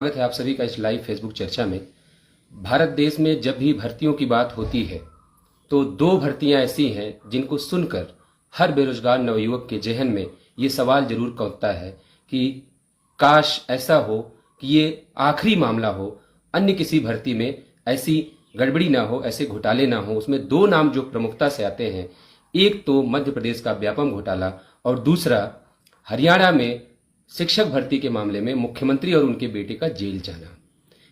स्वागत है आप सभी का इस लाइव फेसबुक चर्चा में। भारत देश में जब भी भर्तियों की बात होती है तो दो भर्तियां ऐसी हैं जिनको सुनकर हर बेरोजगार नवयुवक के जहन में ये सवाल जरूर कौंधता है कि काश ऐसा हो कि ये आखिरी मामला हो, अन्य किसी भर्ती में ऐसी गड़बड़ी ना हो, ऐसे घोटाले ना हो। उसमें दो नाम जो प्रमुखता से आते हैं, एक तो मध्य प्रदेश का व्यापम घोटाला और दूसरा हरियाणा में शिक्षक भर्ती के मामले में मुख्यमंत्री और उनके बेटे का जेल जाना।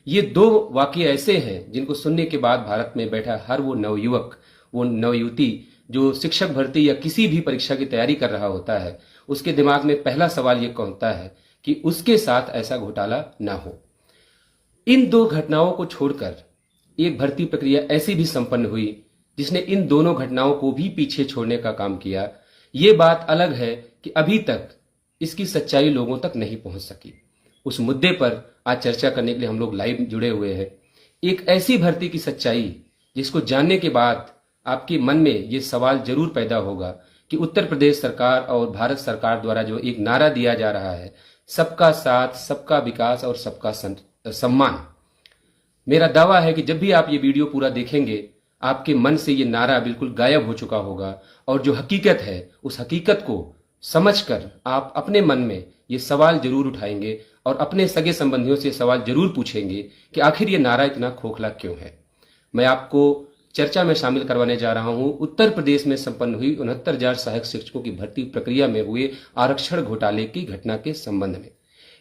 ये दो वाकये ऐसे हैं जिनको सुनने के बाद भारत में बैठा हर वो नवयुवक, वो नवयुवती जो शिक्षक भर्ती या किसी भी परीक्षा की तैयारी कर रहा होता है, उसके दिमाग में पहला सवाल ये कौंधता है कि उसके साथ ऐसा घोटाला ना हो। इन दो घटनाओं को छोड़कर एक भर्ती प्रक्रिया ऐसी भी संपन्न हुई जिसने इन दोनों घटनाओं को भी पीछे छोड़ने का काम किया। ये बात अलग है कि अभी तक इसकी सच्चाई लोगों तक नहीं पहुंच सकी। उस मुद्दे पर आज चर्चा करने के लिए हम लोग लाइव जुड़े हुए हैं। एक ऐसी भर्ती की सच्चाई जिसको जानने के बाद आपके मन में ये सवाल जरूर पैदा होगा कि उत्तर प्रदेश सरकार और भारत सरकार द्वारा जो एक नारा दिया जा रहा है, सबका साथ, सबका विकास और सबका सम्मान, मेरा दावा है कि जब भी आप ये वीडियो पूरा देखेंगे आपके मन से ये नारा बिल्कुल गायब हो चुका होगा और जो हकीकत है उस हकीकत को समझकर आप अपने मन में ये सवाल जरूर उठाएंगे और अपने सगे संबंधियों से सवाल जरूर पूछेंगे कि आखिर ये नारा इतना खोखला क्यों है। मैं आपको चर्चा में शामिल करवाने जा रहा हूं उत्तर प्रदेश में संपन्न हुई 69,000 सहायक शिक्षकों की भर्ती प्रक्रिया में हुए आरक्षण घोटाले की घटना के संबंध में।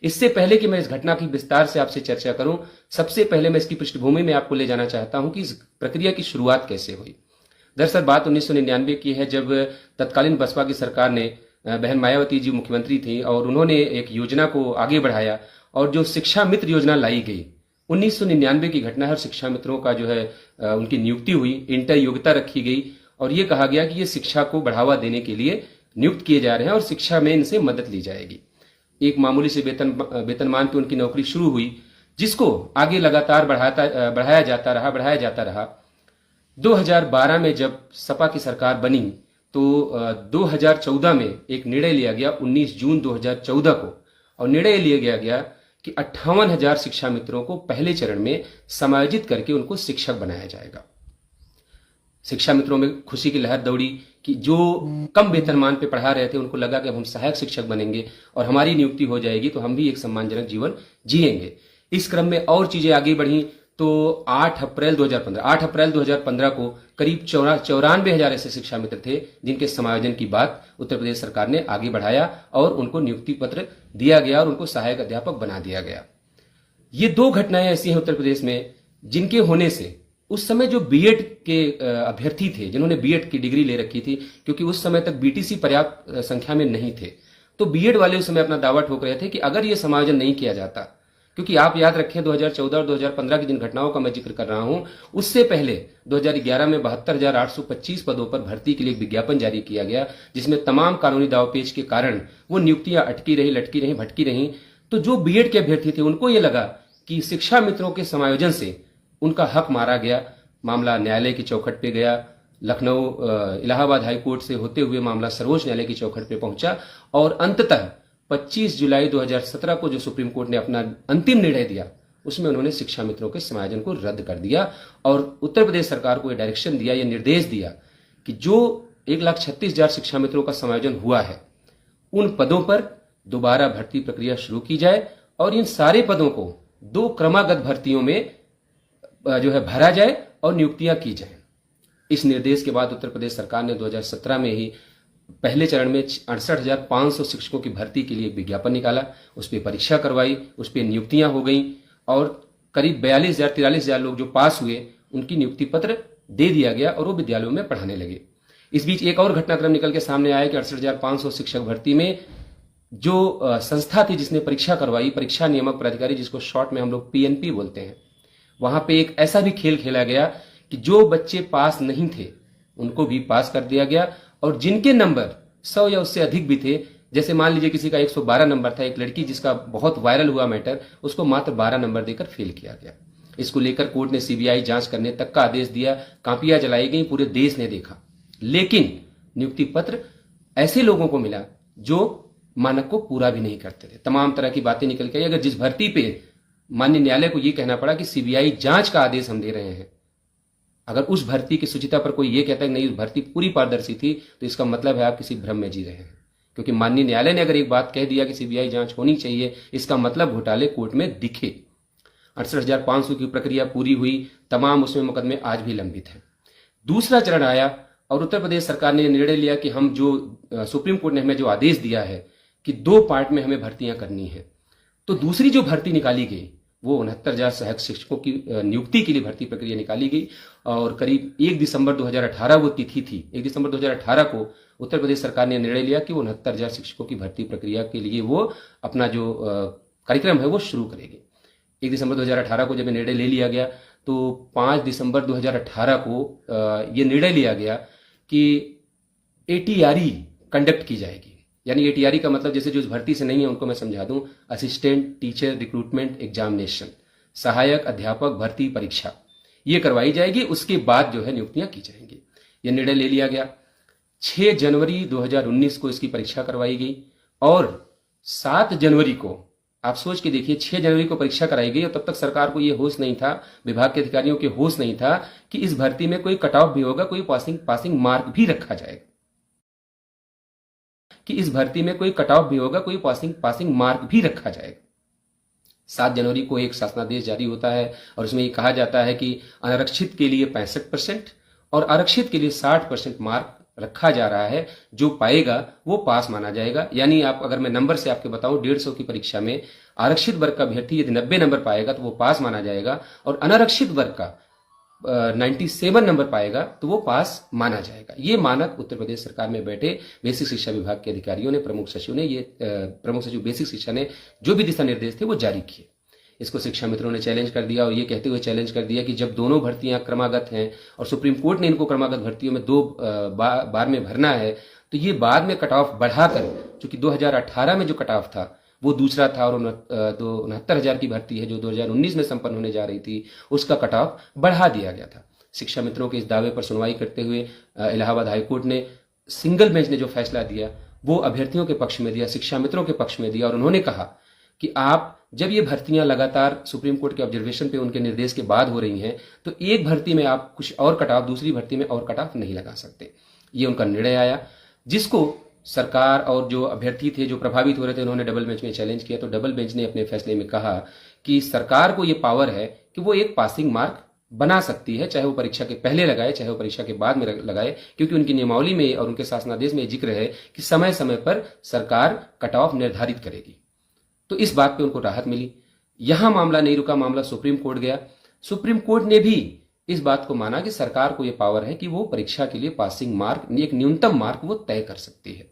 इससे पहले कि मैं इस घटना की विस्तार से आपसे चर्चा करूं, सबसे पहले मैं इसकी पृष्ठभूमि में आपको ले जाना चाहता हूं कि इस प्रक्रिया की शुरुआत कैसे हुई। दरअसल बात 1999 की है, जब तत्कालीन बसपा की सरकार ने, बहन मायावती जी मुख्यमंत्री थी और उन्होंने एक योजना को आगे बढ़ाया और जो शिक्षा मित्र योजना लाई गई, 1999 की घटना है। और शिक्षा मित्रों का जो है उनकी नियुक्ति हुई, इंटर योग्यता रखी गई और ये कहा गया कि ये शिक्षा को बढ़ावा देने के लिए नियुक्त किए जा रहे हैं और शिक्षा में इनसे मदद ली जाएगी। एक मामूली से वेतनमान पे उनकी नौकरी शुरू हुई, जिसको आगे लगातार बढ़ाया जाता रहा। 2012 में जब सपा की सरकार बनी तो 2014 में एक निर्णय लिया गया, 19 जून 2014 को, और निर्णय लिया गया कि 58,000 शिक्षा मित्रों को पहले चरण में समायोजित करके उनको शिक्षक बनाया जाएगा। शिक्षा मित्रों में खुशी की लहर दौड़ी कि जो कम वेतनमान पे पढ़ा रहे थे उनको लगा कि अब हम सहायक शिक्षक बनेंगे और हमारी नियुक्ति हो जाएगी तो हम भी एक सम्मानजनक जीवन जिएंगे। इस क्रम में और चीजें आगे बढ़ी तो 8 अप्रैल 2015 को करीब 94,000 ऐसे शिक्षा मित्र थे जिनके समायोजन की बात उत्तर प्रदेश सरकार ने आगे बढ़ाया और उनको नियुक्ति पत्र दिया गया और उनको सहायक अध्यापक बना दिया गया। ये दो घटनाएं ऐसी हैं उत्तर प्रदेश में जिनके होने से उस समय जो बीएड के अभ्यर्थी थे, जिन्होंने बीएड की डिग्री ले रखी थी, क्योंकि उस समय तक बीटीसी पर्याप्त संख्या में नहीं थे, तो बीएड वाले उस समय अपना दावा ठोक रहे थे कि अगर ये समायोजन नहीं किया जाता, क्योंकि आप याद रखें 2014 और 2015 की जिन घटनाओं का मैं जिक्र कर रहा हूं, उससे पहले 2011 में 72,825 पदों पर भर्ती के लिए एक विज्ञापन जारी किया गया, जिसमें तमाम कानूनी दावपेच के कारण वो नियुक्तियां अटकी रही, लटकी रही, भटकी रही। तो जो बीएड के अभ्यर्थी थे उनको ये लगा कि शिक्षा मित्रों के समायोजन से उनका हक मारा गया। मामला न्यायालय की चौखट पे गया, लखनऊ इलाहाबाद हाईकोर्ट से होते हुए मामला सर्वोच्च न्यायालय की चौखट पे पहुंचा और अंततः 25 जुलाई 2017 को जो सुप्रीम कोर्ट ने अपना अंतिम निर्णय दिया, उसमें उन्होंने शिक्षा मित्रों के समायोजन को रद्द कर दिया और उत्तर प्रदेश सरकार को यह डायरेक्शन दिया, यह निर्देश दिया कि जो 1,36,000 शिक्षा मित्रों का समायोजन हुआ है, उन पदों पर दोबारा भर्ती प्रक्रिया शुरू की जाए और इन सारे पदों को 2 क्रमागत भर्तियों में जो है भरा जाए और नियुक्तियां की जाए। इस निर्देश के बाद उत्तर प्रदेश सरकार ने 2017 में ही पहले चरण में 68,500 शिक्षकों की भर्ती के लिए एक विज्ञापन निकाला, उस पर परीक्षा करवाई, उस पर नियुक्तियां हो गई और करीब 43,000 लोग जो पास हुए उनकी नियुक्ति पत्र दे दिया गया और वो विद्यालयों में पढ़ाने लगे। इस बीच एक और घटनाक्रम निकल के सामने आया कि 68,500 शिक्षक भर्ती में जो संस्था थी जिसने परीक्षा करवाई, परीक्षा नियामक प्राधिकारी, जिसको शॉर्ट में हम लोग पीएनपी बोलते हैं, वहां पे एक ऐसा भी खेल खेला गया कि जो बच्चे पास नहीं थे उनको भी पास कर दिया गया और जिनके नंबर 100 या उससे अधिक भी थे, जैसे मान लीजिए किसी का 112 नंबर था, एक लड़की जिसका बहुत वायरल हुआ मैटर, उसको मात्र 12 नंबर देकर फेल किया गया। इसको लेकर कोर्ट ने सीबीआई जांच करने तक का आदेश दिया, कापियां जलाई गई, पूरे देश ने देखा, लेकिन नियुक्ति पत्र ऐसे लोगों को मिला जो मानक को पूरा भी नहीं करते थे। तमाम तरह की बातें निकल के आई। अगर जिस भर्ती पे माननीय न्यायालय को यह कहना पड़ा कि सीबीआई जांच का आदेश हम दे रहे हैं। अगर उस भर्ती की शुचिता पर कोई ये कहता है कि नहीं, उस भर्ती पूरी पारदर्शी थी, तो इसका मतलब है आप किसी भ्रम में जी रहे हैं। क्योंकि माननीय न्यायालय ने अगर एक बात कह दिया कि सीबीआई जांच होनी चाहिए, इसका मतलब घोटाले कोर्ट में दिखे। 68,500 की प्रक्रिया पूरी हुई, तमाम उसमें मुकदमे आज भी लंबित हैं। दूसरा चरण आया और उत्तर प्रदेश सरकार ने निर्णय लिया कि हम जो सुप्रीम कोर्ट ने हमें जो आदेश दिया है कि 2 पार्ट में हमें भर्तियां करनी है, तो दूसरी जो भर्ती निकाली गई वो 69,000 सहायक शिक्षकों की नियुक्ति के लिए भर्ती प्रक्रिया निकाली गई और करीब 1 दिसंबर 2018 वो तिथि थी। 1 दिसंबर 2018 को उत्तर प्रदेश सरकार ने निर्णय लिया कि वो 69,000 शिक्षकों की भर्ती प्रक्रिया के लिए वो अपना जो कार्यक्रम है वो शुरू करेगी। 1 दिसंबर 2018 को जब निर्णय ले लिया गया तो 5 दिसंबर 2018 को ये निर्णय लिया गया कि एटीआरई कंडक्ट की जाएगी। यानी एटीआरई का मतलब जैसे जो इस भर्ती से नहीं है उनको मैं समझा दूं, असिस्टेंट टीचर रिक्रूटमेंट एग्जामिनेशन, सहायक अध्यापक भर्ती परीक्षा, ये करवाई जाएगी। उसके बाद जो है नियुक्तियां की जाएंगी। यह निर्णय ले लिया गया। 6 जनवरी 2019 को इसकी परीक्षा करवाई गई और 7 जनवरी को, आप सोच के देखिए, 6 जनवरी को परीक्षा कराई गई और तब तक सरकार को यह होश नहीं था, विभाग के अधिकारियों के होश नहीं था कि इस भर्ती में कोई कट ऑफ भी होगा, कोई पासिंग मार्क भी रखा जाएगा, कि इस भर्ती में कोई कट ऑफ भी होगा, कोई पासिंग मार्क भी रखा जाएगा। 7 जनवरी को एक शासनादेश जारी होता है और उसमें ये कहा जाता है कि अनारक्षित के लिए 65% और आरक्षित के लिए 60% मार्क रखा जा रहा है। जो पाएगा वो पास माना जाएगा। यानी आप, अगर मैं नंबर से आपके बताऊं, 150 की परीक्षा में आरक्षित वर्ग का अभ्यर्थी यदि 90 नंबर पाएगा तो वो पास माना जाएगा और अनारक्षित वर्ग का 97 नंबर पाएगा तो वो पास माना जाएगा। ये मानक उत्तर प्रदेश सरकार में बैठे बेसिक शिक्षा विभाग के अधिकारियों ने, प्रमुख सचिव बेसिक शिक्षा ने जो भी दिशा निर्देश थे वो जारी किए। इसको शिक्षा मित्रों ने चैलेंज कर दिया और ये कहते हुए चैलेंज कर दिया कि जब दोनों भर्तियां क्रमागत हैं और सुप्रीम कोर्ट ने इनको क्रमागत भर्तियों में 2 बार में भरना है, तो ये बाद में कट ऑफ बढ़ाकर, चूंकि 2018 में जो कट ऑफ था वो दूसरा था और 69,000 की भर्ती है जो 2019 में संपन्न होने जा रही थी, उसका कट ऑफ बढ़ा दिया गया था। शिक्षा मित्रों के इस दावे पर सुनवाई करते हुए इलाहाबाद हाईकोर्ट ने, सिंगल बेंच ने जो फैसला दिया वो अभ्यर्थियों के पक्ष में दिया, शिक्षा मित्रों के पक्ष में दिया और उन्होंने कहा कि आप जब ये भर्तियां लगातार सुप्रीम कोर्ट के ऑब्जर्वेशन पे, उनके निर्देश के बाद हो रही हैं, तो एक भर्ती में आप कुछ और कट ऑफ, दूसरी भर्ती में और कट ऑफ नहीं लगा सकते। ये उनका निर्णय आया, जिसको सरकार और जो अभ्यर्थी थे जो प्रभावित हो रहे थे उन्होंने डबल बेंच में चैलेंज किया। तो डबल बेंच ने अपने फैसले में कहा कि सरकार को यह पावर है कि वो एक पासिंग मार्क बना सकती है, चाहे वो परीक्षा के पहले लगाए चाहे वो परीक्षा के बाद में लगाए, क्योंकि उनकी नियमावली में और उनके शासनादेश में जिक्र है कि समय समय पर सरकार कट ऑफ निर्धारित करेगी। तो इस बात पे उनको राहत मिली। यहां मामला नहीं रुका, मामला सुप्रीम कोर्ट गया। सुप्रीम कोर्ट ने भी इस बात को माना कि सरकार को यह पावर है कि वो परीक्षा के लिए पासिंग मार्क, एक न्यूनतम मार्क वो तय कर सकती है।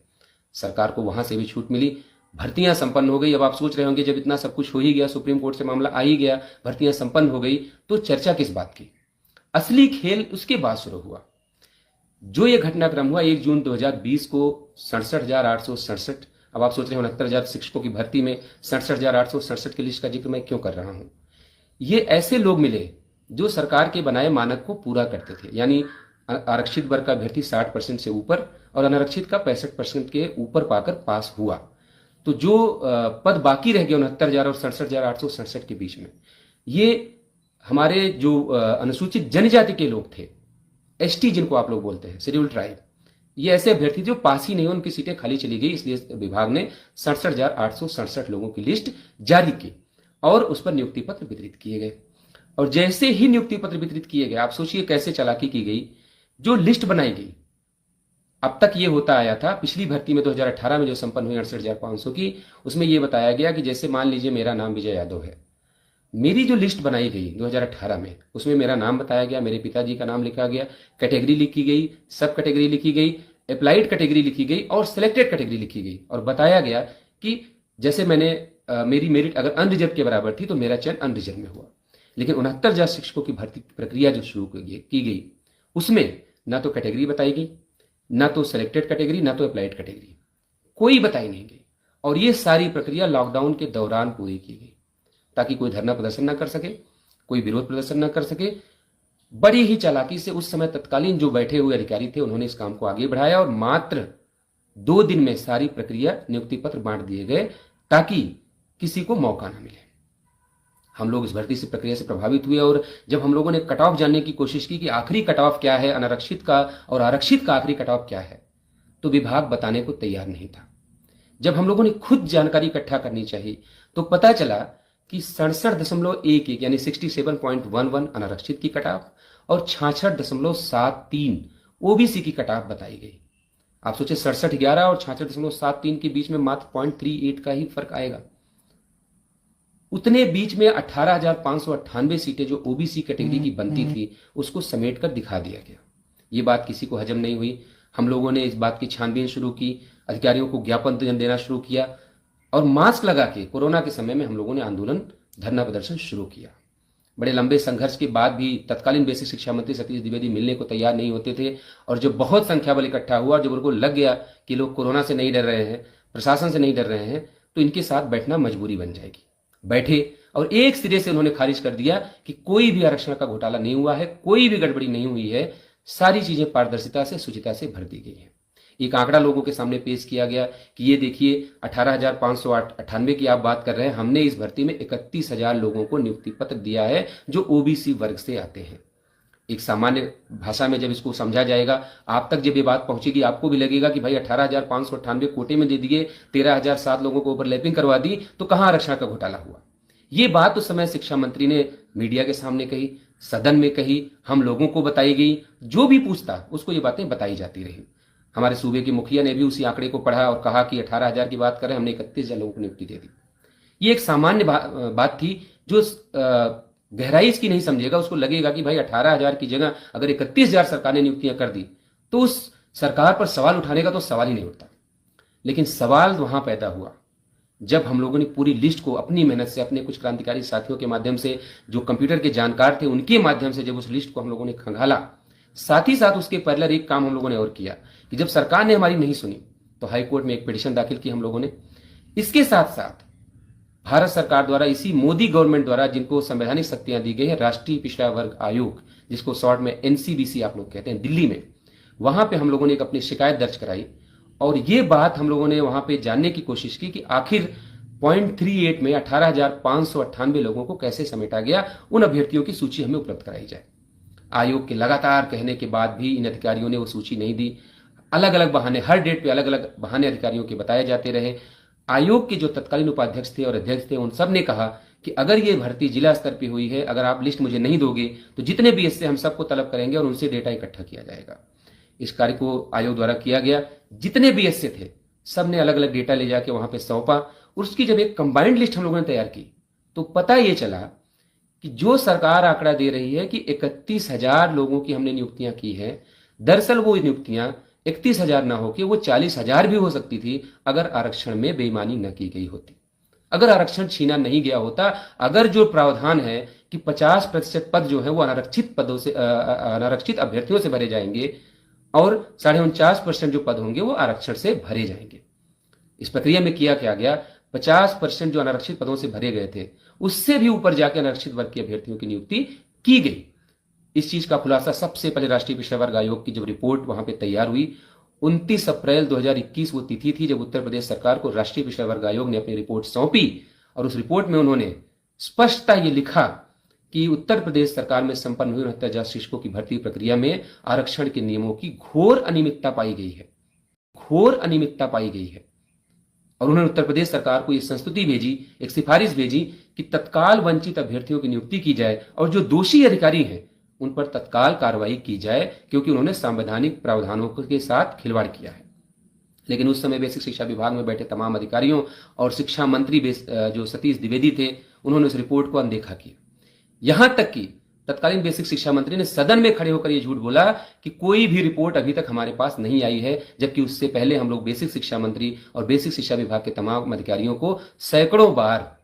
सरकार को वहां से भी छूट मिली। भर्तियां संपन्न हो गई। अब आप सोच रहे होंगे जब इतना सब कुछ हो ही गया, सुप्रीम कोर्ट से मामला आ ही गया, भर्तियां संपन्न हो गई, तो चर्चा किस बात की? असली खेल उसके बाद शुरू हुआ। जो ये घटनाक्रम हुआ 1 जून 2020 को 67,867, अब आप सोच रहे हो 69,000 शिक्षकों की भर्ती में 67,867 की लिस्ट का जिक्र मैं क्यों कर रहा हूं? ये ऐसे लोग मिले जो सरकार के बनाए मानक को पूरा करते थे। यानी आरक्षित वर्ग का अभ्यर्थी 60% से ऊपर और अनारक्षित का 65% के ऊपर पाकर पास हुआ। तो जो पद बाकी रह गए 69,000 और 67,867 के बीच में, ये हमारे जो अनुसूचित जनजाति के लोग थे, एसटी जिनको आप लोग बोलते हैं, शेड्यूल ट्राइब, ये ऐसे अभ्यर्थी जो पास ही नहीं हो, उनकी सीटें खाली चली गई। इसलिए विभाग ने 67,867 लोगों की लिस्ट जारी की और उस पर नियुक्ति पत्र वितरित किए गए। और जैसे ही नियुक्ति पत्र वितरित किए गए, आप सोचिए कैसे चालाकी की गई। जो लिस्ट बनाई गई, अब तक ये होता आया था, पिछली भर्ती में 2018 में जो संपन्न हुई 68,500 की, उसमें यह बताया गया कि जैसे मान लीजिए मेरा नाम विजय यादव है, मेरी जो लिस्ट बनाई गई 2018 में, उसमें मेरा नाम बताया गया, मेरे पिताजी का नाम लिखा गया, कैटेगरी लिखी गई, सब कैटेगरी लिखी गई, अप्लाइड कैटेगरी लिखी गई और सिलेक्टेड कैटेगरी लिखी गई और बताया गया कि जैसे मेरी मेरिट अगर अनरिजर्व के बराबर थी तो मेरा चयन अनरिजर्व में हुआ। लेकिन 69,000 शिक्षकों की भर्ती प्रक्रिया जो शुरू की गई, उसमें ना तो कैटेगरी बताई गई, ना तो सिलेक्टेड कैटेगरी, ना तो अप्लाइड कैटेगरी, कोई बताई नहीं गई। और ये सारी प्रक्रिया लॉकडाउन के दौरान पूरी की गई ताकि कोई धरना प्रदर्शन ना कर सके, कोई विरोध प्रदर्शन ना कर सके। बड़ी ही चालाकी से उस समय तत्कालीन जो बैठे हुए अधिकारी थे उन्होंने इस काम को आगे बढ़ाया और मात्र 2 दिन में सारी प्रक्रिया, नियुक्ति पत्र बांट दिए गए ताकि किसी को मौका ना मिले। हम लोग इस भर्ती से प्रक्रिया से प्रभावित हुए और जब हम लोगों ने कट ऑफ जानने की कोशिश की कि आखिरी कट ऑफ क्या है अनारक्षित का और आरक्षित का आखिरी कट ऑफ क्या है, तो विभाग बताने को तैयार नहीं था। जब हम लोगों ने खुद जानकारी इकट्ठा करनी चाहिए तो पता चला कि 67.11 यानी 67.11 अनारक्षित की कट ऑफ और 66.73 ओबीसी की कट ऑफ बताई गई। आप सोचे 67.11 और 66.73 के बीच में मात्र 0.38 का ही फर्क आएगा। उतने बीच में 18,598 सीटें जो ओबीसी कैटेगरी की बनती थी उसको समेट कर दिखा दिया गया। ये बात किसी को हजम नहीं हुई। हम लोगों ने इस बात की छानबीन शुरू की, अधिकारियों को ज्ञापन देना शुरू किया और मास्क लगा के कोरोना के समय में हम लोगों ने आंदोलन धरना प्रदर्शन शुरू किया। बड़े लंबे संघर्ष के बाद भी तत्कालीन बेसिक शिक्षा मंत्री सतीश द्विवेदी मिलने को तैयार नहीं होते थे और जब बहुत संख्या बल इकट्ठा हुआ, जब उनको लग गया कि लोग कोरोना से नहीं डर रहे हैं, प्रशासन से नहीं डर रहे हैं, तो इनके साथ बैठना मजबूरी बन जाएगी। बैठे और एक सिरे से उन्होंने खारिज कर दिया कि कोई भी आरक्षण का घोटाला नहीं हुआ है, कोई भी गड़बड़ी नहीं हुई है, सारी चीजें पारदर्शिता से शुचिता से भर दी गई हैं। एक आंकड़ा लोगों के सामने पेश किया गया कि ये देखिए 18,598 की आप बात कर रहे हैं, हमने इस भर्ती में 31,000 लोगों को नियुक्ति पत्र दिया है जो ओबीसी वर्ग से आते हैं। एक सामान्य भाषा में जब इसको समझा जाएगा, आप तक जब ये बात पहुंचेगी, आपको भी लगेगा कि भाई 18,598 कोटे में दे दिए, 13,007 लोगों को ओवरलैपिंग करवा दी, तो कहां आरक्षण का घोटाला हुआ। ये बात उस समय शिक्षा मंत्री ने मीडिया के सामने कही, सदन में कही, हम लोगों को बताई गई, जो भी पूछता उसको ये बातें बताई जाती रही। हमारे सूबे के मुखिया ने भी उसी आंकड़े को पढ़ा और कहा कि 18,000 की बात करें, हमने 31,000 लोगों को नियुक्ति दे दी। ये एक सामान्य बात थी। जो गहराई इसकी नहीं समझेगा उसको लगेगा कि भाई 18,000 की जगह अगर 31,000 सरकार ने नियुक्तियां कर दी तो उस सरकार पर सवाल उठाने का तो सवाल ही नहीं उठता। लेकिन सवाल वहां पैदा हुआ जब हम लोगों ने पूरी लिस्ट को अपनी मेहनत से, अपने कुछ क्रांतिकारी साथियों के माध्यम से, जो कंप्यूटर के जानकार थे उनके माध्यम से जब उस लिस्ट को हम लोगों ने खंगाला, साथ ही साथ उसके पैरेलल एक काम हम लोगों ने और किया कि जब सरकार ने हमारी नहीं सुनी तो हाईकोर्ट में एक पिटीशन दाखिल की हम लोगों ने। इसके साथ साथ भारत सरकार द्वारा, इसी मोदी गवर्नमेंट द्वारा, जिनको संवैधानिक शक्तियां दी गई है, राष्ट्रीय पिछड़ा वर्ग आयोग, जिसको शॉर्ट में एनसीबीसी आप लोग कहते हैं, दिल्ली में, वहां पे हम लोगों ने एक अपनी शिकायत दर्ज कराई और ये बात हम लोगों ने वहां पे जानने की कोशिश की कि आखिर 0.38 में 18,598 लोगों को कैसे समेटा गया, उन अभ्यर्थियों की सूची हमें उपलब्ध कराई जाए। आयोग के लगातार कहने के बाद भी इन अधिकारियों ने वो सूची नहीं दी। अलग अलग बहाने, हर डेट पे अलग अलग बहाने अधिकारियों के बताए जाते रहे। आयोग के जो तत्कालीन उपाध्यक्ष थे और अध्यक्ष थे, उन सब ने कहा कि अगर ये भर्ती जिला स्तर पर हुई है, अगर आप लिस्ट मुझे नहीं दोगे तो जितने भी इससे हम सबको तलब करेंगे और उनसे डेटा इकट्ठा किया जाएगा। इस कार्य को आयोग द्वारा किया गया। जितने भी एस थे सब ने अलग अलग डेटा ले जाके वहां पे सौंपा और उसकी जब एक कंबाइंड लिस्ट हम लोगों ने तैयार की तो पता ये चला कि जो सरकार आंकड़ा दे रही है कि 31,000 लोगों की हमने नियुक्तियां की है, दरअसल वो नियुक्तियां 31,000 ना होकर वो 40,000 भी हो सकती थी अगर आरक्षण में बेईमानी न की गई होती, अगर आरक्षण छीना नहीं गया होता, अगर जो प्रावधान है कि 50% पद जो है वो अनारक्षित पदों से, अनारक्षित अभ्यर्थियों से भरे जाएंगे और 49.5% जो पद होंगे वो आरक्षण से भरे जाएंगे। इस प्रक्रिया में किया क्या गया, 50% जो अनारक्षित पदों से भरे गए थे उससे भी ऊपर जाकर अनारक्षित वर्ग के अभ्यर्थियों की नियुक्ति की गई। इस चीज का खुलासा सबसे पहले राष्ट्रीय पिछड़ा वर्ग आयोग की जब रिपोर्ट वहां पे तैयार हुई, 29 अप्रैल 2021 वो तिथि थी जब उत्तर प्रदेश सरकार को राष्ट्रीय पिछड़ा वर्ग आयोग ने अपनी रिपोर्ट सौंपी और उस रिपोर्ट में उन्होंने स्पष्टता ये लिखा कि उत्तर प्रदेश सरकार में संपन्न हुई 69,000 शिक्षकों की भर्ती प्रक्रिया में आरक्षण के नियमों की घोर अनियमितता पाई गई है, घोर अनियमितता पाई गई है। और उन्होंने उत्तर प्रदेश सरकार को यह संस्तुति भेजी, एक सिफारिश भेजी कि तत्काल वंचित अभ्यर्थियों की नियुक्ति की जाए और जो दोषी अधिकारी हैं उन पर तत्काल कार्रवाई की जाए क्योंकि उन्होंने संवैधानिक प्रावधानों के साथ खिलवाड़ किया है। लेकिन उस समय बेसिक शिक्षा विभाग में बैठे तमाम अधिकारियों और शिक्षा मंत्री जो सतीश द्विवेदी थे, उन्होंने उस रिपोर्ट को अनदेखा किया। यहां तक कि तत्कालीन बेसिक शिक्षा मंत्री ने सदन में खड़े होकर यह झूठ बोला कि कोई भी रिपोर्ट अभी तक हमारे पास नहीं आई है, जबकि उससे पहले हम लोग बेसिक शिक्षा मंत्री और बेसिक शिक्षा विभाग के तमाम अधिकारियों को सैकड़ों बार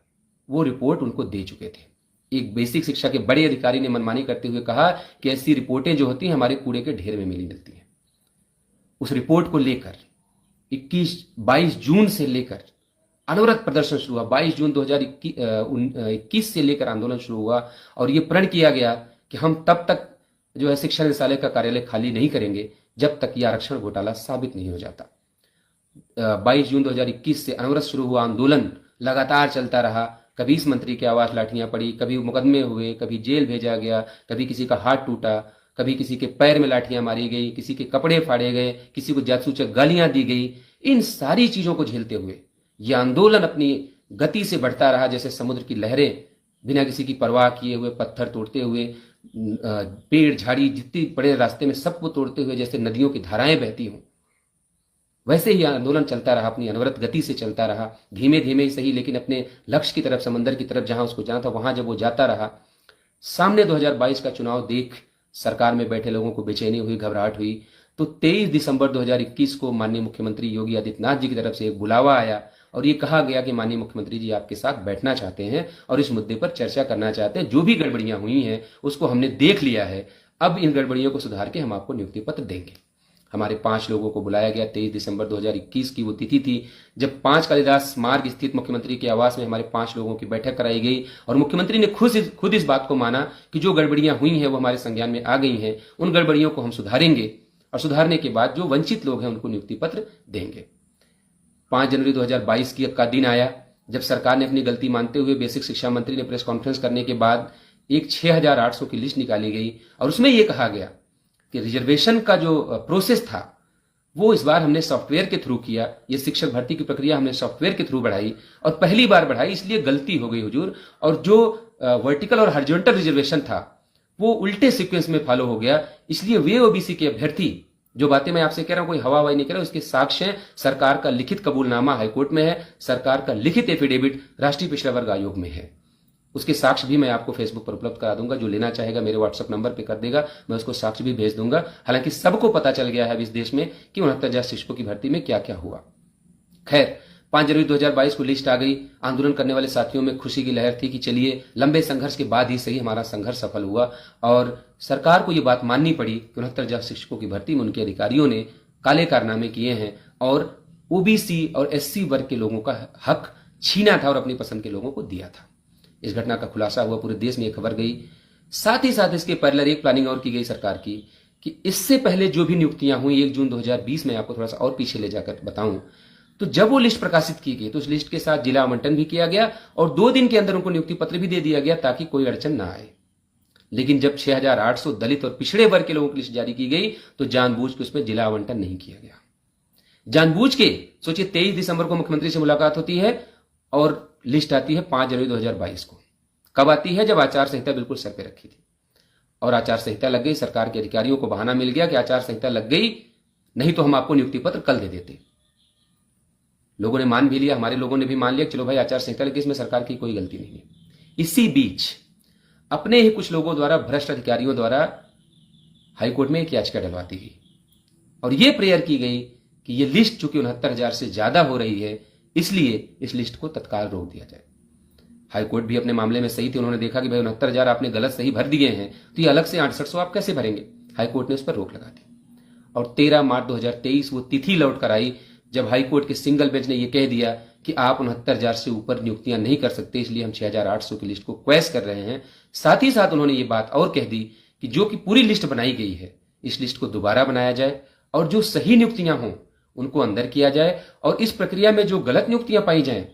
वो रिपोर्ट उनको दे चुके थे। एक बेसिक शिक्षा के बड़े अधिकारी ने मनमानी करते हुए कहा कि ऐसी रिपोर्टें जो होती हैं हमारे कूड़े के ढेर में मिलती हैं। उस रिपोर्ट को लेकर 22 जून से लेकर अनवरत प्रदर्शन शुरू हुआ। 22 जून 2021 से लेकर आंदोलन शुरू हुआ और यह प्रण किया गया कि हम तब तक जो है शिक्षा निदेशालय का कार्यालय खाली नहीं करेंगे जब तक यह आरक्षण घोटाला साबित नहीं हो जाता। 22 जून 2021 से अनवरत शुरू हुआ आंदोलन लगातार चलता रहा। कभी इस मंत्री के आवास लाठियां पड़ी, कभी मुकदमे हुए, कभी जेल भेजा गया, कभी किसी का हाथ टूटा, कभी किसी के पैर में लाठियां मारी गई, किसी के कपड़े फाड़े गए, किसी को जासूचक गालियां दी गई। इन सारी चीजों को झेलते हुए यह आंदोलन अपनी गति से बढ़ता रहा, जैसे समुद्र की लहरें बिना किसी की परवाह किए हुए, पत्थर तोड़ते हुए, पेड़ झाड़ी जितनी बड़े रास्ते में सबको तोड़ते हुए जैसे नदियों की धाराएं बहती हों, वैसे ही आंदोलन चलता रहा, अपनी अनवरत गति से चलता रहा, धीमे धीमे ही सही, लेकिन अपने लक्ष्य की तरफ, समंदर की तरफ जहां उसको जाना था वहां जब वो जाता रहा, सामने 2022 का चुनाव देख सरकार में बैठे लोगों को बेचैनी हुई, घबराहट हुई। तो 23 दिसंबर 2021 को माननीय मुख्यमंत्री योगी आदित्यनाथ जी की तरफ से एक बुलावा आया और ये कहा गया कि माननीय मुख्यमंत्री जी आपके साथ बैठना चाहते हैं और इस मुद्दे पर चर्चा करना चाहते हैं। जो भी गड़बड़ियां हुई हैं उसको हमने देख लिया है, अब इन गड़बड़ियों को सुधार के हम आपको नियुक्ति पत्र देंगे। हमारे 5 लोगों को बुलाया गया। 23 दिसंबर 2021 की वो तिथि थी जब 5 कालिदास मार्ग स्थित मुख्यमंत्री के आवास में हमारे 5 लोगों की बैठक कराई गई और मुख्यमंत्री ने खुद इस बात को माना कि जो गड़बड़ियां हुई हैं वो हमारे संज्ञान में आ गई हैं, उन गड़बड़ियों को हम सुधारेंगे और सुधारने के बाद जो वंचित लोग हैं उनको नियुक्ति पत्र देंगे। 5 जनवरी 2022 का दिन आया जब सरकार ने अपनी गलती मानते हुए बेसिक शिक्षा मंत्री ने प्रेस कॉन्फ्रेंस करने के बाद एक 6800 की लिस्ट निकाली गई और उसमें यह कहा गया कि रिजर्वेशन का जो प्रोसेस था वो इस बार हमने सॉफ्टवेयर के थ्रू किया। ये शिक्षक भर्ती की प्रक्रिया हमने सॉफ्टवेयर के थ्रू बढ़ाई और पहली बार बढ़ाई, इसलिए गलती हो गई हुजूर। और जो वर्टिकल और हॉरिजॉन्टल रिजर्वेशन था वो उल्टे सीक्वेंस में फॉलो हो गया, इसलिए वे ओबीसी के अभ्यर्थी, जो बातें मैं आपसे कह रहा हूं कोई हवा हवाई नहीं कह रहा, उसके साक्ष्य सरकार का लिखित कबूलनामा हाईकोर्ट में है, सरकार का लिखित एफिडेविट राष्ट्रीय पिछड़ा वर्ग आयोग में है। उसके साक्ष्य भी मैं आपको फेसबुक पर उपलब्ध करा दूंगा, जो लेना चाहेगा मेरे व्हाट्सएप नंबर पे कर देगा, मैं उसको साक्ष्य भी भेज दूंगा। हालांकि सबको पता चल गया है इस देश में कि 69,000 शिक्षकों की भर्ती में क्या क्या हुआ। खैर, 5 जनवरी 2022 को लिस्ट आ गई। आंदोलन करने वाले साथियों में खुशी की लहर थी कि चलिए लंबे संघर्ष के बाद ही सही हमारा संघर्ष सफल हुआ और सरकार को यह बात माननी पड़ी कि 69,000 शिक्षकों की भर्ती में उनके अधिकारियों ने काले कारनामे किए हैं और ओबीसी और एससी वर्ग के लोगों का हक छीना था और अपनी पसंद के लोगों को दिया था। इस घटना का खुलासा हुआ, पूरे देश में यह खबर गई। साथ ही साथ इसके पैरेलल एक प्लानिंग और की गई सरकार की कि इससे पहले जो भी नियुक्तियां हुई 1 जून 2020 में, आपको थोड़ा सा और पीछे ले जाकर बताऊं तो जब वो लिस्ट प्रकाशित की गई तो उस लिस्ट के साथ जिला आवंटन भी किया गया और 2 दिन के अंदर उनको नियुक्ति पत्र भी दे दिया गया ताकि कोई अड़चन ना आए। लेकिन जब 6800 दलित और पिछड़े वर्ग के लोगों की लिस्ट जारी की गई तो जानबूझ के उसमें जिला आवंटन नहीं किया गया। जानबूझ के, सोचिए 23 दिसंबर को मुख्यमंत्री से मुलाकात होती है और लिस्ट आती है 5 जनवरी 2022 को। कब आती है? जब आचार संहिता बिल्कुल सर पे रखी थी और आचार संहिता लग गई। सरकार के अधिकारियों को बहाना मिल गया कि आचार संहिता लग गई, नहीं तो हम आपको नियुक्ति पत्र कल दे देते। लोगों ने मान भी लिया, हमारे लोगों ने भी मान लिया, चलो भाई आचार संहिता लगी, इसमें सरकार की कोई गलती नहीं है। इसी बीच अपने ही कुछ लोगों द्वारा, भ्रष्ट अधिकारियों द्वारा हाईकोर्ट में एक याचिका डलवाती गई और यह प्रेयर की गई कि यह लिस्ट चूंकि 69,000 से ज्यादा हो रही है इसलिए इस लिस्ट को तत्काल रोक दिया जाए। हाईकोर्ट भी अपने मामले में सही थी, उन्होंने देखा कि भाई 69,000 आपने गलत सही भर दिए हैं तो ये अलग से 6800 आप कैसे भरेंगे। हाईकोर्ट ने उस पर रोक लगा दी और 13 मार्च 2023 वो तिथि लौट कर आई जब हाईकोर्ट के सिंगल बेंच ने यह कह दिया कि आप 69,000 से ऊपर नियुक्तियां नहीं कर सकते, इसलिए हम 6,800 की लिस्ट को क्वैश कर रहे हैं। साथ ही साथ उन्होंने ये बात और कह दी कि जो कि पूरी लिस्ट बनाई गई है इस लिस्ट को दोबारा बनाया जाए और जो सही नियुक्तियां हों उनको अंदर किया जाए और इस प्रक्रिया में जो गलत नियुक्तियां पाई जाएं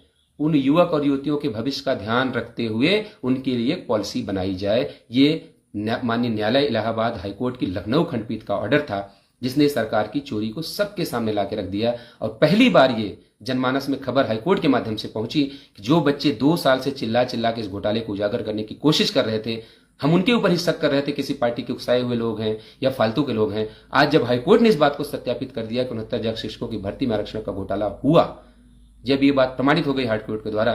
उन युवक और युवतियों के भविष्य का ध्यान रखते हुए उनके लिए एक पॉलिसी बनाई जाए। ये माननीय न्यायालय इलाहाबाद हाईकोर्ट की लखनऊ खंडपीठ का ऑर्डर था जिसने सरकार की चोरी को सबके सामने लाके रख दिया और पहली बार ये जनमानस में खबर हाईकोर्ट के माध्यम से पहुंची कि जो बच्चे 2 साल से चिल्ला चिल्ला के इस घोटाले को उजागर करने की कोशिश कर रहे थे, हम उनके ऊपर ही शक कर रहे थे किसी पार्टी के उकसाए हुए लोग हैं या फालतू के लोग हैं, आज जब हाईकोर्ट ने इस बात को सत्यापित कर दिया कि 69,000 शिक्षकों की भर्ती में आरक्षण का घोटाला हुआ, जब ये बात प्रमाणित हो गई हाईकोर्ट के द्वारा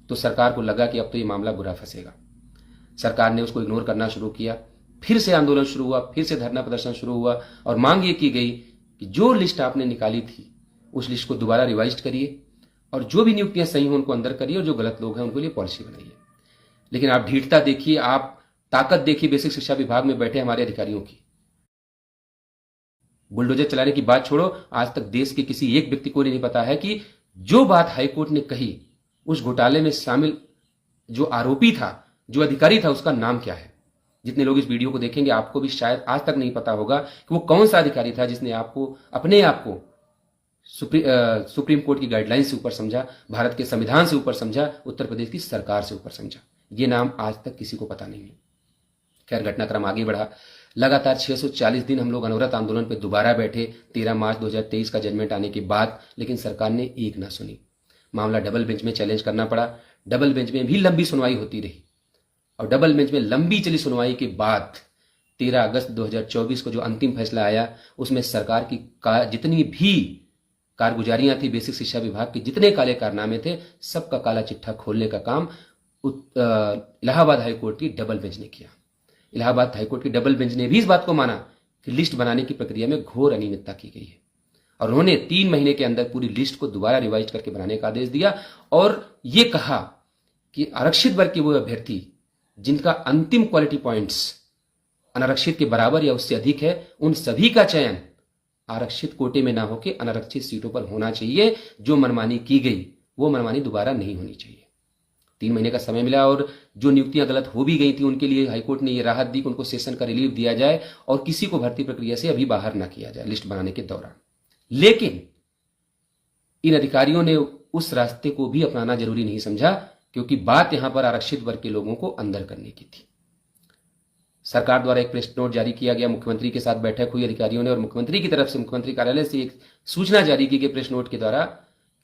तो सरकार को लगा कि अब तो ये मामला बुरा फंसेगा। सरकार ने उसको इग्नोर करना शुरू किया, फिर से आंदोलन शुरू हुआ, फिर से धरना प्रदर्शन शुरू हुआ और मांग ये की गई कि जो लिस्ट आपने निकाली थी उस लिस्ट को दोबारा रिवाइज करिए और जो भी नियुक्तियां सही हो उनको अंदर करिए और जो गलत लोग हैं उनके लिए पॉलिसी बनाइए। लेकिन आप ढीठता देखिए, आप ताकत देखिए बेसिक शिक्षा विभाग में बैठे हमारे अधिकारियों की। बुलडोजर चलाने की बात छोड़ो, आज तक देश के किसी एक व्यक्ति को नहीं पता है कि जो बात हाईकोर्ट ने कही उस घोटाले में शामिल जो आरोपी था, जो अधिकारी था, उसका नाम क्या है। जितने लोग इस वीडियो को देखेंगे आपको भी शायद आज तक नहीं पता होगा कि वो कौन सा अधिकारी था जिसने आपको अपने आप को सुप्रीम कोर्ट की गाइडलाइन से ऊपर समझा, भारत के संविधान से ऊपर समझा, उत्तर प्रदेश की सरकार से ऊपर समझा। ये नाम आज तक किसी को पता नहीं है। खैर, घटनाक्रम आगे बढ़ा। लगातार 640 दिन हम लोग अनवरत आंदोलन पे दोबारा बैठे 13 मार्च 2023 का जजमेंट आने के बाद, लेकिन सरकार ने एक ना सुनी। मामला डबल बेंच में चैलेंज करना पड़ा। डबल बेंच में भी लंबी सुनवाई होती रही और डबल बेंच में लंबी चली सुनवाई के बाद 13 अगस्त 2024 को जो अंतिम फैसला आया, उसमें सरकार की जितनी भी कारगुजारियां थी, बेसिक शिक्षा विभाग के जितने काले कारनामे थे, सबका काला चिट्ठा खोलने का काम इलाहाबाद हाईकोर्ट की डबल बेंच ने किया। इलाहाबाद हाईकोर्ट की डबल बेंच ने भी इस बात को माना कि लिस्ट बनाने की प्रक्रिया में घोर अनियमितता की गई है और उन्होंने 3 महीने के अंदर पूरी लिस्ट को दोबारा रिवाइज करके बनाने का आदेश दिया और यह कहा कि आरक्षित वर्ग के वो अभ्यर्थी जिनका अंतिम क्वालिटी पॉइंट्स अनारक्षित के बराबर या उससे अधिक है, उन सभी का चयन आरक्षित कोटे में ना होकर अनारक्षित सीटों पर होना चाहिए। जो मनमानी की गई वो मनमानी दोबारा नहीं होनी चाहिए। 3 महीने का समय मिला और जो नियुक्तियां गलत हो भी गई थी उनके लिए हाईकोर्ट ने यह राहत दी कि उनको सेशन का रिलीफ दिया जाए और किसी को भर्ती प्रक्रिया से अभी बाहर ना किया जाए लिस्ट बनाने के दौरान। लेकिन इन अधिकारियों ने उस रास्ते को भी अपनाना जरूरी नहीं समझा, क्योंकि बात यहां पर आरक्षित वर्ग के लोगों को अंदर करने की थी। सरकार द्वारा एक प्रेस नोट जारी किया गया, मुख्यमंत्री के साथ बैठक हुई अधिकारियों ने और मुख्यमंत्री की तरफ से मुख्यमंत्री कार्यालय से एक सूचना जारी की गई प्रेस नोट के द्वारा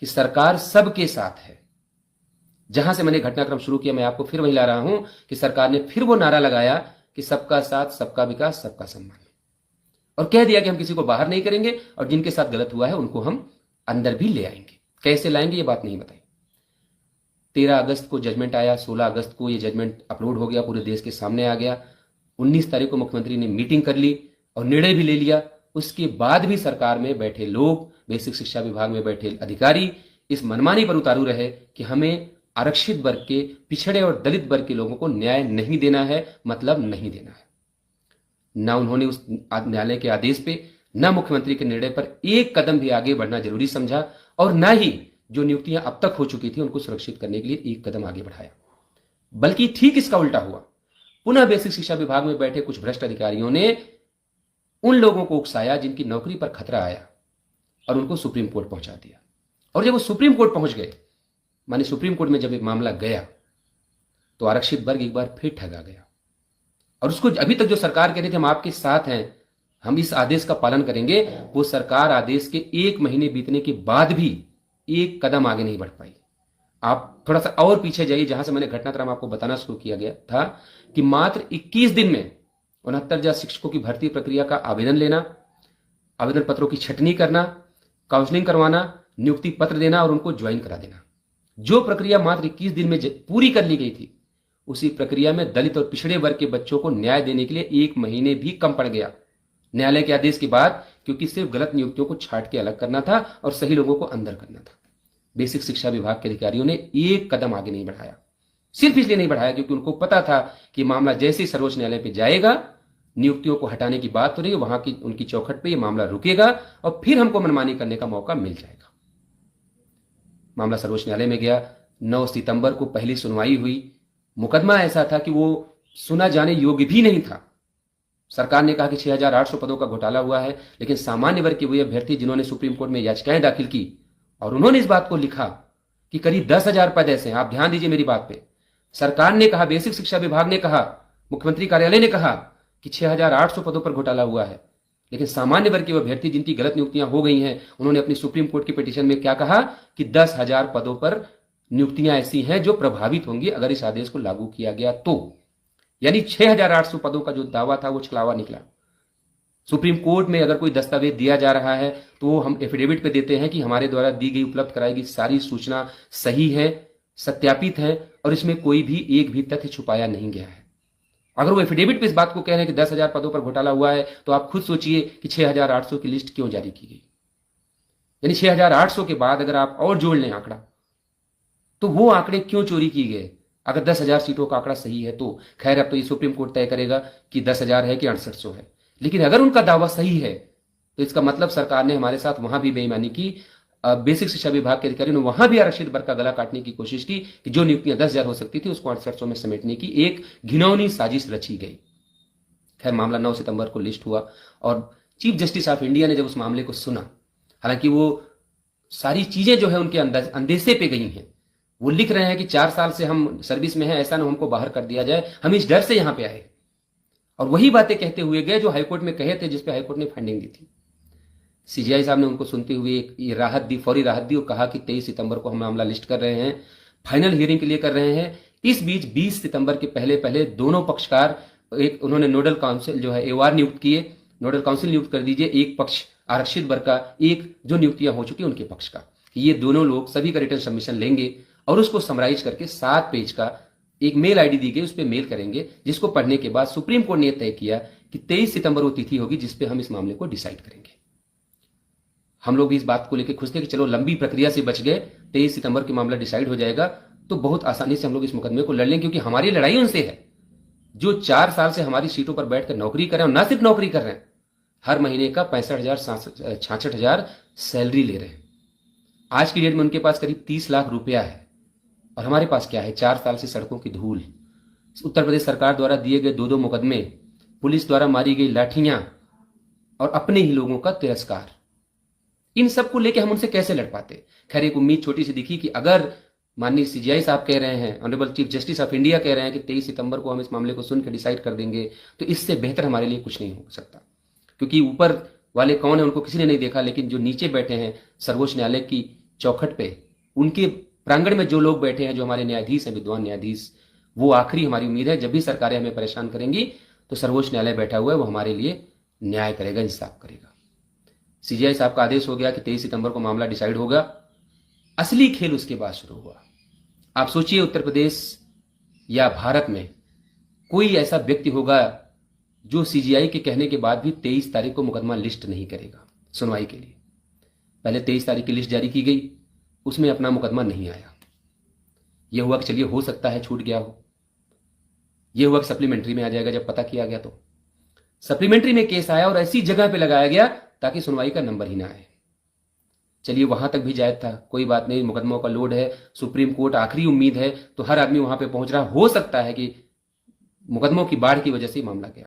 कि सरकार सबके साथ है। जहां से मैंने घटनाक्रम शुरू किया, मैं आपको फिर वहीं ला रहा हूं कि सरकार ने फिर वो नारा लगाया कि सबका साथ, सबका विकास, सबका सम्मान, और कह दिया कि हम किसी को बाहर नहीं करेंगे और जिनके साथ गलत हुआ है उनको हम अंदर भी ले आएंगे। कैसे लाएंगे ये बात नहीं बताई। 13 अगस्त को जजमेंट आया, 16 अगस्त को ये जजमेंट अपलोड हो गया, पूरे देश के सामने आ गया। 19 तारीख को मुख्यमंत्री ने मीटिंग कर ली और निर्णय भी ले लिया। उसके बाद भी सरकार में बैठे लोग, बेसिक शिक्षा विभाग में बैठे अधिकारी इस मनमानी पर उतारू रहे कि हमें आरक्षित वर्ग के, पिछड़े और दलित वर्ग के लोगों को न्याय नहीं देना है, मतलब नहीं देना है। ना उन्होंने उस न्यायालय के आदेश पे, ना मुख्यमंत्री के निर्णय पर एक कदम भी आगे बढ़ना जरूरी समझा और ना ही जो नियुक्तियां अब तक हो चुकी थी उनको सुरक्षित करने के लिए एक कदम आगे बढ़ाया। बल्कि ठीक इसका उल्टा हुआ। पुनः बेसिक शिक्षा विभाग में बैठे कुछ भ्रष्ट अधिकारियों ने उन लोगों को उकसाया जिनकी नौकरी पर खतरा आया और उनको सुप्रीम कोर्ट पहुंचा दिया। और जब वो सुप्रीम कोर्ट पहुंच गए, माने सुप्रीम कोर्ट में जब ये मामला गया, तो आरक्षित वर्ग एक बार फिर ठगा गया। और उसको अभी तक जो सरकार कह रही थी हम आपके साथ हैं, हम इस आदेश का पालन करेंगे, वो सरकार आदेश के 1 महीने बीतने के बाद भी एक कदम आगे नहीं बढ़ पाई। आप थोड़ा सा और पीछे जाइए, जहां से मैंने घटनाक्रम आपको बताना शुरू किया गया था कि मात्र 21 दिन में 69,000 शिक्षकों की भर्ती प्रक्रिया का आवेदन लेना, आवेदन पत्रों की छटनी करना, काउंसलिंग करवाना, नियुक्ति पत्र देना और उनको ज्वाइन करा देना। जो प्रक्रिया मात्र 21 दिन में पूरी कर ली गई थी, उसी प्रक्रिया में दलित और पिछड़े वर्ग के बच्चों को न्याय देने के लिए 1 महीने भी कम पड़ गया न्यायालय के आदेश के बाद, क्योंकि सिर्फ गलत नियुक्तियों को छांट के अलग करना था और सही लोगों को अंदर करना था। बेसिक शिक्षा विभाग के अधिकारियों ने एक कदम आगे नहीं बढ़ाया। सिर्फ इसलिए नहीं बढ़ाया क्योंकि उनको पता था कि मामला जैसे ही सर्वोच्च न्यायालय पे जाएगा, नियुक्तियों को हटाने की बात हो रही है, वहां की उनकी चौखट पे ये मामला रुकेगा और फिर हमको मनमानी करने का मौका मिल जाएगा। मामला सर्वोच्च न्यायालय में गया। 9 सितंबर को पहली सुनवाई हुई। मुकदमा ऐसा था कि वो सुना जाने योग्य भी नहीं था। सरकार ने कहा कि 6,800 पदों का घोटाला हुआ है, लेकिन सामान्य वर्ग के वे अभ्यर्थी जिन्होंने सुप्रीम कोर्ट में याचिकाएं दाखिल की और उन्होंने इस बात को लिखा कि करीब 10,000 पद ऐसे हैं। आप ध्यान दीजिए मेरी बात पे। सरकार ने कहा, बेसिक शिक्षा विभाग ने कहा, मुख्यमंत्री कार्यालय ने कहा कि 6,800 पदों पर घोटाला हुआ है, लेकिन सामान्य वर्ग के अभ्यर्थी जिनकी गलत नियुक्तियां हो गई हैं, उन्होंने अपनी सुप्रीम कोर्ट की पिटीशन में क्या कहा कि 10,000 पदों पर नियुक्तियां ऐसी हैं जो प्रभावित होंगी अगर इस आदेश को लागू किया गया तो। यानी 6,800 पदों का जो दावा था वो छलावा निकला। सुप्रीम कोर्ट में अगर कोई दस्तावेज दिया जा रहा है तो हम एफिडेविट पे देते हैं कि हमारे द्वारा दी गई, उपलब्ध कराई गई सारी सूचना सही है, सत्यापित है और इसमें कोई भी एक भी तथ्य छुपाया नहीं गया है। अगर वो एफिडेविट पे इस बात को कह रहे हैं कि 10,000 पदों पर घोटाला हुआ है, तो आप खुद सोचिए कि 6,800 की लिस्ट क्यों जारी की गई। यानी 6,800 के बाद अगर आप और जोड़ लें आंकड़ा, तो वो आंकड़े क्यों चोरी किए गए। अगर 10,000 सीटों का आंकड़ा सही है तो खैर अब तो ये सुप्रीम कोर्ट तय करेगा कि 10,000 है कि 6,800 है, लेकिन अगर उनका दावा सही है तो इसका मतलब सरकार ने हमारे साथ वहां भी बेईमानी की। बेसिक शिक्षा विभाग के अधिकारियों ने वहां भी आरक्षित वर्ग का गला काटने की कोशिश की कि जो नियुक्तियां 10,000 हो सकती थी उसको 6,800 में समेटने की एक घिनौनी साजिश रची गई। खैर, मामला 9 सितंबर को लिस्ट हुआ और चीफ जस्टिस ऑफ इंडिया ने जब उस मामले को सुना, हालांकि वो सारी चीजें जो है उनके अंदेशे पे गई हैं। वो लिख रहे हैं कि 4 साल से हम सर्विस में हैं, ऐसा ना हमको बाहर कर दिया जाए, हम इस डर से यहां पे आए। और वही बातें कहते हुए गए जो हाईकोर्ट में कहे थे, जिसपे हाईकोर्ट ने फाइंडिंग दी थी। सीजीआई साहब ने उनको सुनते हुए एक ये राहत दी, फौरी राहत दी, और कहा कि 23 सितंबर को हम मामला लिस्ट कर रहे हैं, फाइनल हियरिंग के लिए कर रहे हैं। इस बीच 20 सितंबर के पहले पहले दोनों पक्षकार, एक उन्होंने नोडल काउंसिल जो है एवार नियुक्त किए, नोडल काउंसिल नियुक्त कर दीजिए, एक पक्ष आरक्षित वर्ग का, एक जो नियुक्तियां हो चुकी उनके पक्ष का। ये दोनों लोग सभी का रिटर्न सबमिशन लेंगे और उसको समराइज करके 7 पेज का एक मेल आईडी दी गई, उस पर मेल करेंगे, जिसको पढ़ने के बाद सुप्रीम कोर्ट ने तय किया कि 23 सितंबर वो तिथि होगी जिसपे हम इस मामले को डिसाइड करेंगे। हम लोग भी इस बात को लेकर खुश थे कि चलो लंबी प्रक्रिया से बच गए, 23 सितंबर के मामला डिसाइड हो जाएगा तो बहुत आसानी से हम लोग इस मुकदमे को लड़ लेंगे, क्योंकि हमारी लड़ाई उनसे है जो 4 साल से हमारी सीटों पर बैठकर नौकरी कर रहे हैं, और ना सिर्फ नौकरी कर रहे हैं, हर महीने का 65,000 66,000 सैलरी ले रहे हैं। आज की डेट में उनके पास करीब 30 लाख रुपया है, और हमारे पास क्या है? 4 साल से सड़कों की धूल, उत्तर प्रदेश सरकार द्वारा दिए गए 2-2 मुकदमे, पुलिस द्वारा मारी गई लाठियां, और अपने ही लोगों का तिरस्कार। इन सब को लेकर हम उनसे कैसे लड़ पाते? खैर, एक उम्मीद छोटी सी दिखी कि अगर माननीय सीजीआई साहब कह रहे हैं, honourable chief justice of India कह रहे हैं कि 23 सितंबर को हम इस मामले को सुनकर डिसाइड कर देंगे, तो इससे बेहतर हमारे लिए कुछ नहीं हो सकता। क्योंकि ऊपर वाले कौन है उनको किसी ने नहीं देखा, लेकिन जो नीचे बैठे हैं सर्वोच्च न्यायालय की चौखट पे, उनके प्रांगण में जो लोग बैठे हैं, जो हमारे न्यायाधीश हैं, विद्वान न्यायाधीश, वो आखिरी हमारी उम्मीद है। जब भी सरकारें हमें परेशान करेंगी तो सर्वोच्च न्यायालय बैठा हुआ है, वो हमारे लिए न्याय करेगा, इंसाफ करेगा। सीजीआई साहब का आदेश हो गया कि 23 सितंबर को मामला डिसाइड होगा। असली खेल उसके बाद शुरू हुआ। आप सोचिए, उत्तर प्रदेश या भारत में कोई ऐसा व्यक्ति होगा जो सीजीआई के कहने के बाद भी 23 तारीख को मुकदमा लिस्ट नहीं करेगा सुनवाई के लिए। पहले 23 तारीख की लिस्ट जारी की गई, उसमें अपना मुकदमा नहीं आया। यह हुआ कि चलिए हो सकता है छूट गया हो, यह हुआ कि सप्लीमेंट्री में आ जाएगा। जब पता किया गया तो सप्लीमेंट्री में केस आया और ऐसी जगह पे लगाया गया ताकि सुनवाई का नंबर ही ना आए। चलिए वहां तक भी जायज था, कोई बात नहीं, मुकदमों का लोड है, सुप्रीम कोर्ट आखिरी उम्मीद है, तो हर आदमी वहां पे पहुंच रहा। हो सकता है कि मुकदमों की बाढ़ की वजह से मामला गया।